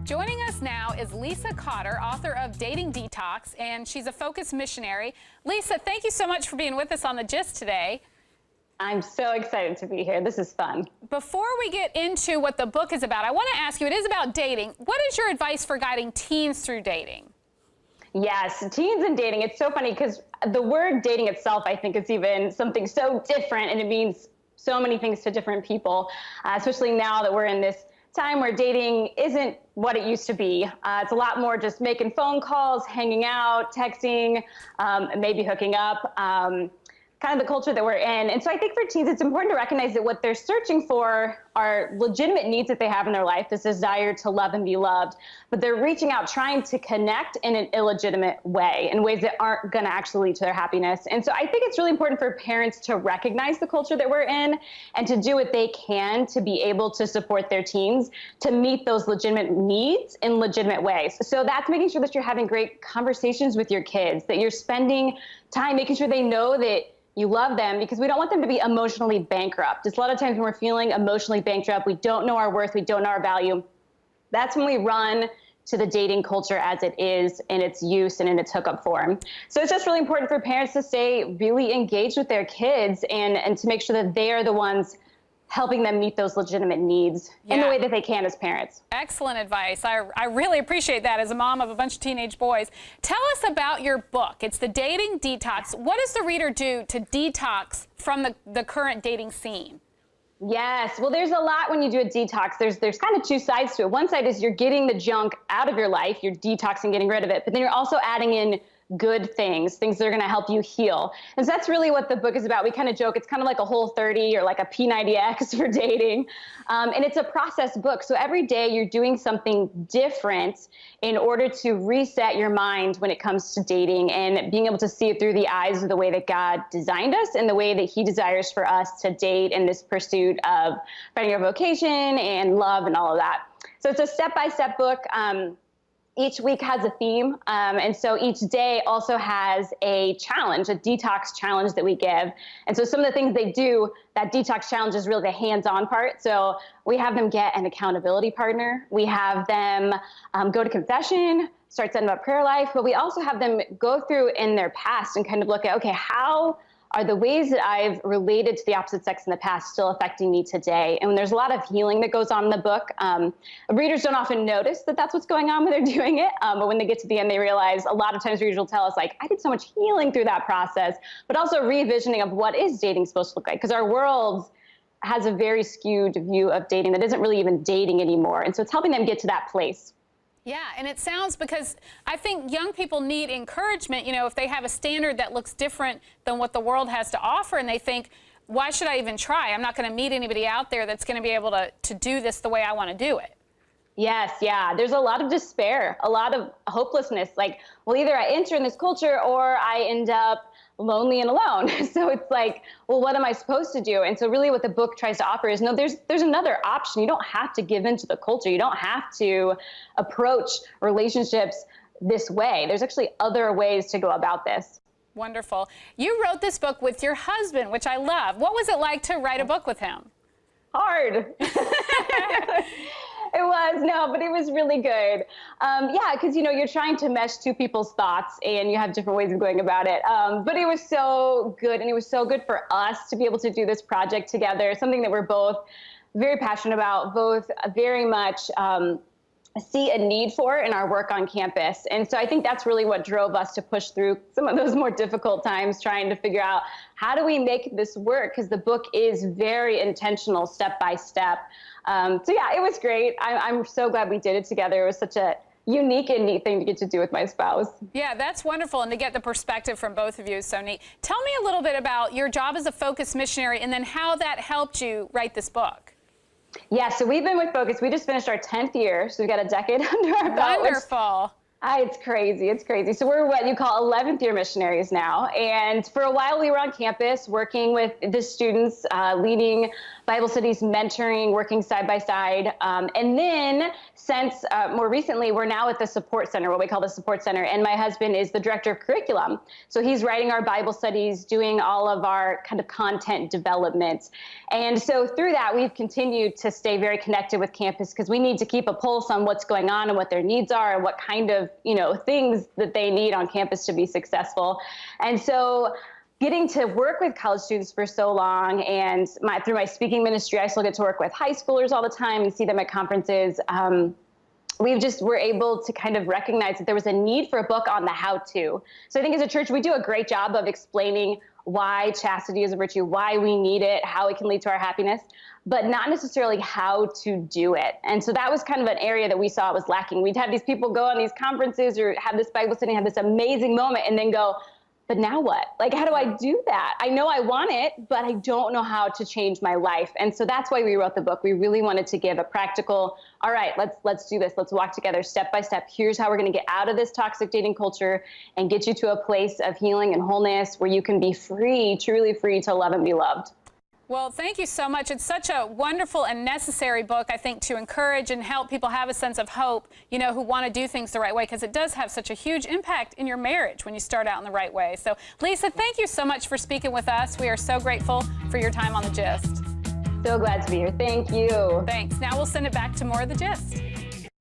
Joining us now is Lisa Cotter, author of Dating Detox, and she's a focused missionary. Lisa, thank you so much for being with us on The Gist today. I'm so excited to be here. This is fun. Before we get into what the book is about, I want to ask you, it is about dating. What is your advice for guiding teens through dating? Yes, teens and dating. It's so funny because the word dating itself, I think, is even something so different, and it means so many things to different people, especially now that we're in this time where dating isn't what it used to be. It's a lot more just making phone calls, hanging out, texting, maybe hooking up, kind of the culture that we're in. And so I think for teens, it's important to recognize that what they're searching for are legitimate needs that they have in their life, this desire to love and be loved, but they're reaching out, trying to connect in an illegitimate way, in ways that aren't going to actually lead to their happiness. And so I think it's really important for parents to recognize the culture that we're in and to do what they can to be able to support their teens to meet those legitimate needs in legitimate ways. So that's making sure that you're having great conversations with your kids, that you're spending time making sure they know that you love them, because we don't want them to be emotionally bankrupt. It's a lot of times when we're feeling emotionally bankrupt, we don't know our worth, we don't know our value. That's when we run to the dating culture as it is in its use and in its hookup form. So it's just really important for parents to stay really engaged with their kids and to make sure that they are the ones helping them meet those legitimate needs in the way that they can as parents. Excellent advice. I really appreciate that as a mom of a bunch of teenage boys. Tell us about your book. It's the Dating Detox. What does the reader do to detox from the current dating scene? Yes, well, there's a lot when you do a detox. There's kind of two sides to it. One side is you're getting the junk out of your life, you're detoxing, getting rid of it, but then you're also adding in good things that are going to help you heal. And so that's really what the book is about. We kind of joke, it's kind of like a Whole30 or like a P90X for dating. And it's a process book. So every day you're doing something different in order to reset your mind when it comes to dating and being able to see it through the eyes of the way that God designed us and the way that he desires for us to date in this pursuit of finding our vocation and love and all of that. So it's a step-by-step book. Each week has a theme, and so each day also has a challenge, a detox challenge that we give. And so some of the things they do, that detox challenge is really the hands-on part. So we have them get an accountability partner. We have them go to confession, start setting up prayer life, but we also have them go through in their past and kind of look at, okay, how are the ways that I've related to the opposite sex in the past still affecting me today? And there's a lot of healing that goes on in the book. Readers don't often notice that that's what's going on when they're doing it. But when they get to the end, they realize a lot of times readers will tell us, like, I did so much healing through that process, but also revisioning of what is dating supposed to look like? Because our world has a very skewed view of dating that isn't really even dating anymore. And so it's helping them get to that place. Yeah, and it sounds, because I think young people need encouragement, you know, if they have a standard that looks different than what the world has to offer, and they think, why should I even try? I'm not going to meet anybody out there that's going to be able to do this the way I want to do it. Yes, yeah. There's a lot of despair, a lot of hopelessness. Like, well, either I enter in this culture or I end up lonely and alone. So it's like, well, what am I supposed to do? And so really what the book tries to offer is, no, there's another option. You don't have to give into the culture. You don't have to approach relationships this way. There's actually other ways to go about this. Wonderful. You wrote this book with your husband, which I love. What was it like to write a book with him? Hard. It was, no, but it was really good. Yeah, because, you know, you're trying to mesh two people's thoughts and you have different ways of going about it. But it was so good, and it was so good for us to be able to do this project together, something that we're both very passionate about, both very much see a need for in our work on campus. And so I think that's really what drove us to push through some of those more difficult times, trying to figure out how do we make this work, because the book is very intentional, step by step. So yeah, it was great. I'm so glad we did it together. It was such a unique and neat thing to get to do with my spouse. Yeah, that's wonderful, and to get the perspective from both of you is so neat. Tell me a little bit about your job as a Focus missionary and then how that helped you write this book. Yeah, so we've been with Focus. We just finished our 10th year, so we've got a decade under our belt. Wonderful. It's crazy. It's crazy. So we're what you call 11th year missionaries now. And for a while we were on campus working with the students, leading Bible studies, mentoring, working side by side. And then since more recently, we're now at the support center, what we call the support center. And my husband is the director of curriculum. So he's writing our Bible studies, doing all of our kind of content development. And so through that, we've continued to stay very connected with campus because we need to keep a pulse on what's going on and what their needs are and what kind of, things that they need on campus to be successful. And so getting to work with college students for so long, and through my speaking ministry, I still get to work with high schoolers all the time and see them at conferences. We're able to kind of recognize that there was a need for a book on the how-to. So I think as a church, we do a great job of explaining why chastity is a virtue, why we need it, how it can lead to our happiness, but not necessarily how to do it. And so that was kind of an area that we saw was lacking. We'd have these people go on these conferences or have this Bible study, have this amazing moment, and then go, but now what? Like, how do I do that? I know I want it, but I don't know how to change my life. And so that's why we wrote the book. We really wanted to give a practical, all right, let's do this. Let's walk together step by step. Here's how we're going to get out of this toxic dating culture and get you to a place of healing and wholeness where you can be free, truly free to love and be loved. Well, thank you so much. It's such a wonderful and necessary book, I think, to encourage and help people have a sense of hope, who want to do things the right way, because it does have such a huge impact in your marriage when you start out in the right way. So, Lisa, thank you so much for speaking with us. We are so grateful for your time on The Gist. So glad to be here. Thank you. Thanks. Now we'll send it back to more of The Gist.